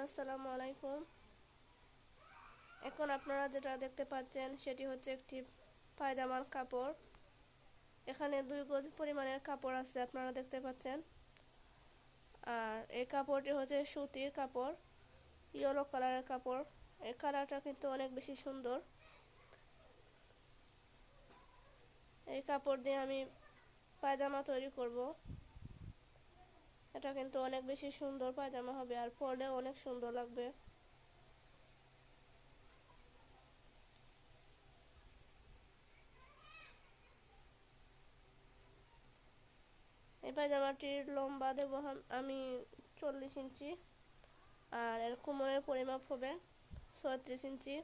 আসসালামু আলাইকুম। এখন আপনারা যেটা দেখতে পাচ্ছেন সেটি হচ্ছে একটি পায়জামার কাপড়। এখানে 2 গজ পরিমাণের কাপড় আছে, আপনারা দেখতে পাচ্ছেন। আর এই কাপড়টি হচ্ছে সুতির কাপড়, ইয়েলো কালারের কাপড়। এই কালারটা কিন্তু অনেক বেশি সুন্দর। এই কাপড় দিয়ে আমি পায়জামা তৈরি করব। এটা কিন্তু অনেক বেশি সুন্দর পায়জামা হবে, আর পরলেও অনেক সুন্দর লাগবে। এই পায়জামাটির লম্বা দেবো আমি 40 ইঞ্চি, আর এর কোমরের পরিমাপ হবে 36 ইঞ্চি।